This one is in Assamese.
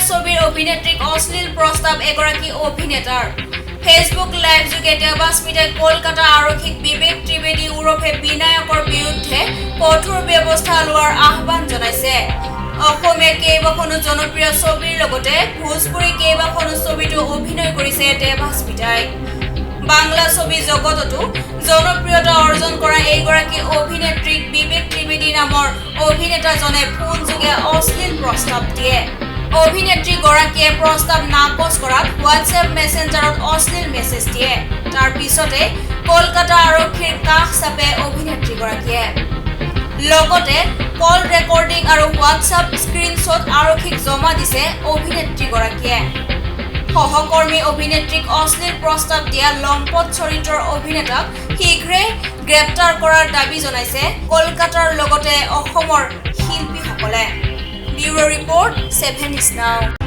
ছবিৰ অভিনেত্ৰীক অশ্লীল প্ৰস্তাৱ এগৰাকী অভিনেতাৰ ফেচবুক লাইভ যোগে দেৱাস্মিতাই কলকাতা আৰক্ষীক বিবেক ত্ৰিবেদী ওৰফে বিনায়কৰ বিৰুদ্ধে কঠোৰ ব্যৱস্থা লোৱাৰ আহ্বান জনাইছে। অসমীয়া কেইবাখনো জনপ্ৰিয় ছবিৰ লগতে ভোজপুৰী কেইবাখনো ছবিতো অভিনয় কৰিছে দেৱাস্মিতাই। বাংলা ছবি জগততো জনপ্ৰিয়তা অৰ্জন কৰা এইগৰাকী অভিনেত্ৰীক বিবেক ত্ৰিবেদী নামৰ অভিনেতাজনে ফোনযোগে অশ্লীল প্ৰস্তাৱ দিয়ে। অভিনেত্ৰীগৰাকীয়ে প্ৰস্তাৱ নাকচ কৰাত হোৱাটছএপ মেছেঞ্জাৰত অশ্লীল মেছেজ দিয়ে। তাৰ পিছতে কলকাতা আৰক্ষীৰ কাষ চাপে অভিনেত্ৰীগৰাকীয়ে। লগতে কল ৰেকৰ্ডিং আৰু হোৱাটছএপ স্ক্ৰীনশ্বট আৰক্ষীক জমা দিছে অভিনেত্ৰীগৰাকীয়ে। সহকৰ্মী অভিনেত্ৰীক অশ্লীল প্ৰস্তাৱ দিয়া লম্পট চৰিত্ৰৰ অভিনেতাক শীঘ্ৰে গ্ৰেপ্তাৰ কৰাৰ দাবী জনাইছে কলকাতাৰ লগতে অসমৰ শিল্পীসকলে। Bureau' report 7 News Now।